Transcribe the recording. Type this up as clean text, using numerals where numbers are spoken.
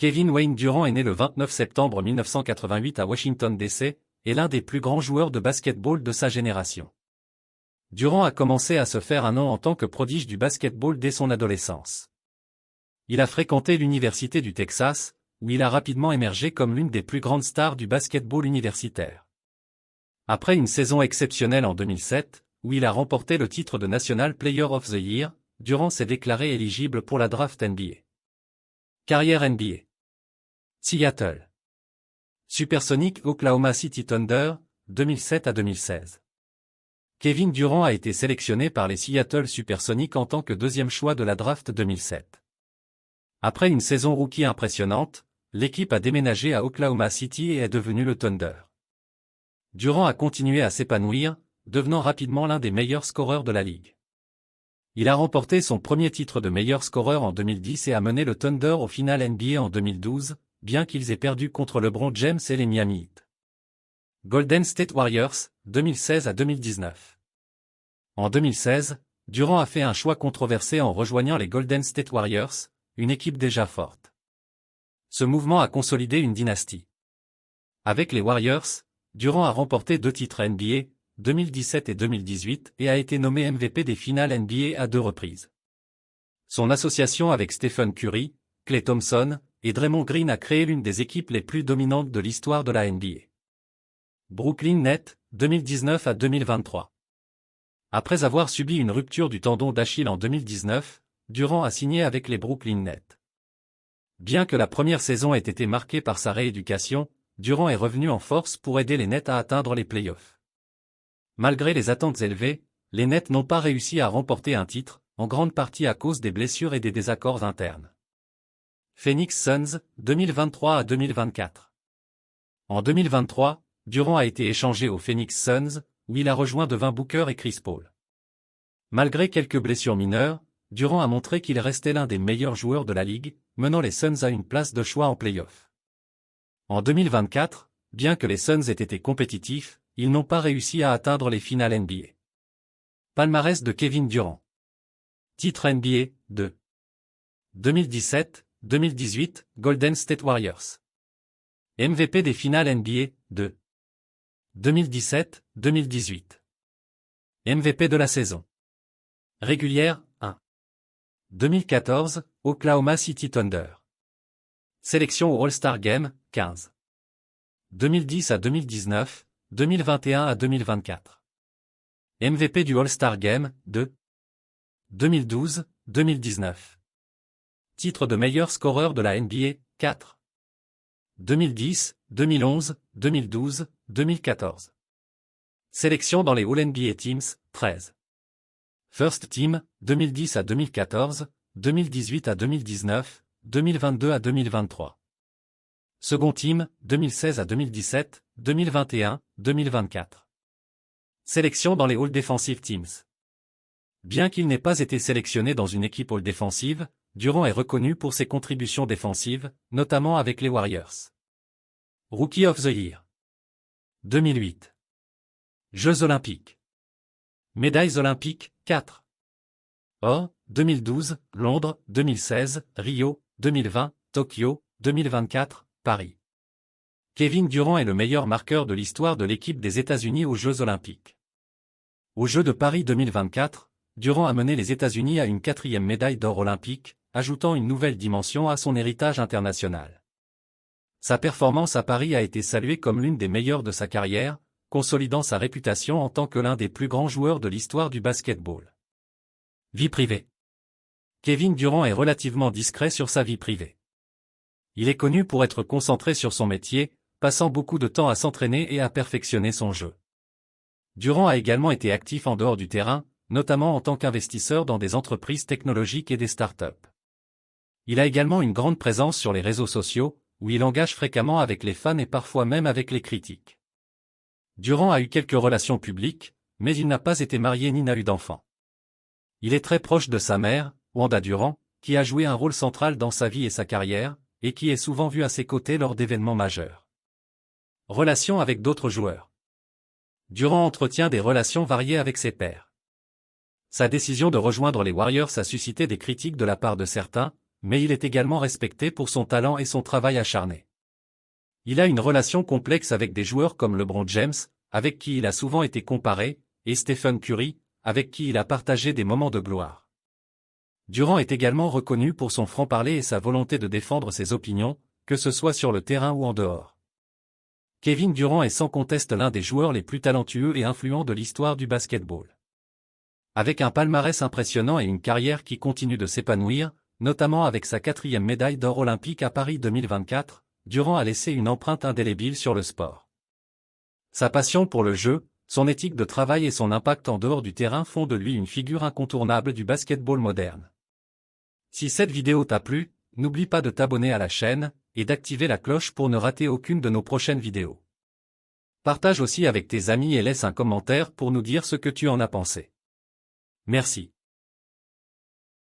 Kevin Wayne Durant est né le 29 septembre 1988 à Washington, D.C., et l'un des plus grands joueurs de basketball de sa génération. Durant a commencé à se faire un nom en tant que prodige du basketball dès son adolescence. Il a fréquenté l'Université du Texas, où il a rapidement émergé comme l'une des plus grandes stars du basketball universitaire. Après une saison exceptionnelle en 2007, où il a remporté le titre de National Player of the Year, Durant s'est déclaré éligible pour la draft NBA. Carrière NBA. Seattle Supersonics Oklahoma City Thunder, 2007 à 2016. Kevin Durant a été sélectionné par les Seattle Supersonics en tant que deuxième choix de la draft 2007. Après une saison rookie impressionnante, l'équipe a déménagé à Oklahoma City et est devenue le Thunder. Durant a continué à s'épanouir, devenant rapidement l'un des meilleurs scoreurs de la ligue. Il a remporté son premier titre de meilleur scoreur en 2010 et a mené le Thunder au final NBA en 2012, bien qu'ils aient perdu contre LeBron James et les Miami Heat. Golden State Warriors, 2016 à 2019. En 2016, Durant a fait un choix controversé en rejoignant les Golden State Warriors, une équipe déjà forte. Ce mouvement a consolidé une dynastie. Avec les Warriors, Durant a remporté 2 titres NBA, 2017 et 2018, et a été nommé MVP des finales NBA à 2 reprises. Son association avec Stephen Curry, Klay Thompson et Draymond Green a créé l'une des équipes les plus dominantes de l'histoire de la NBA. Brooklyn Nets, 2019 à 2023. Après avoir subi une rupture du tendon d'Achille en 2019, Durant a signé avec les Brooklyn Nets. Bien que la première saison ait été marquée par sa rééducation, Durant est revenu en force pour aider les Nets à atteindre les playoffs. Malgré les attentes élevées, les Nets n'ont pas réussi à remporter un titre, en grande partie à cause des blessures et des désaccords internes. Phoenix Suns, 2023 à 2024. En 2023, Durant a été échangé aux Phoenix Suns, où il a rejoint Devin Booker et Chris Paul. Malgré quelques blessures mineures, Durant a montré qu'il restait l'un des meilleurs joueurs de la ligue, menant les Suns à une place de choix en play-off. En 2024, bien que les Suns aient été compétitifs, ils n'ont pas réussi à atteindre les finales NBA. Palmarès de Kevin Durant. Titre NBA, 2. 2017, 2018, Golden State Warriors. MVP des finales NBA, 2. 2017, 2018. MVP de la saison régulière, 1. 2014, Oklahoma City Thunder. Sélection au All-Star Game, 15. 2010 à 2019, 2021 à 2024. MVP du All-Star Game, 2. 2012, 2019. Titre de meilleur scoreur de la NBA, 4. 2010, 2011, 2012, 2014. Sélection dans les All-NBA Teams, 13. First Team, 2010 à 2014, 2018 à 2019, 2022 à 2023. Second Team, 2016 à 2017, 2021, 2024. Sélection dans les All Defensive Teams. Bien qu'il n'ait pas été sélectionné dans une équipe All défensive, Durant est reconnu pour ses contributions défensives, notamment avec les Warriors. Rookie of the Year. 2008. Jeux Olympiques. Médailles olympiques, 4. Or, 2012, Londres, 2016, Rio, 2020, Tokyo, 2024, Paris. Kevin Durant est le meilleur marqueur de l'histoire de l'équipe des États-Unis aux Jeux Olympiques. Aux Jeux de Paris 2024, Durant a mené les États-Unis à une 4e médaille d'or olympique, ajoutant une nouvelle dimension à son héritage international. Sa performance à Paris a été saluée comme l'une des meilleures de sa carrière, consolidant sa réputation en tant que l'un des plus grands joueurs de l'histoire du basketball. Vie privée. Kevin Durant est relativement discret sur sa vie privée. Il est connu pour être concentré sur son métier, passant beaucoup de temps à s'entraîner et à perfectionner son jeu. Durant a également été actif en dehors du terrain, notamment en tant qu'investisseur dans des entreprises technologiques et des startups. Il a également une grande présence sur les réseaux sociaux, où il engage fréquemment avec les fans et parfois même avec les critiques. Durant a eu quelques relations publiques, mais il n'a pas été marié ni n'a eu d'enfant. Il est très proche de sa mère, Wanda Durant, qui a joué un rôle central dans sa vie et sa carrière, et qui est souvent vu à ses côtés lors d'événements majeurs. Relations avec d'autres joueurs. Durant entretient des relations variées avec ses pairs. Sa décision de rejoindre les Warriors a suscité des critiques de la part de certains, mais il est également respecté pour son talent et son travail acharné. Il a une relation complexe avec des joueurs comme LeBron James, avec qui il a souvent été comparé, et Stephen Curry, avec qui il a partagé des moments de gloire. Durant est également reconnu pour son franc-parler et sa volonté de défendre ses opinions, que ce soit sur le terrain ou en dehors. Kevin Durant est sans conteste l'un des joueurs les plus talentueux et influents de l'histoire du basketball. Avec un palmarès impressionnant et une carrière qui continue de s'épanouir, notamment avec sa 4e médaille d'or olympique à Paris 2024, Durant a laissé une empreinte indélébile sur le sport. Sa passion pour le jeu, son éthique de travail et son impact en dehors du terrain font de lui une figure incontournable du basketball moderne. Si cette vidéo t'a plu, n'oublie pas de t'abonner à la chaîne, et d'activer la cloche pour ne rater aucune de nos prochaines vidéos. Partage aussi avec tes amis et laisse un commentaire pour nous dire ce que tu en as pensé. Merci.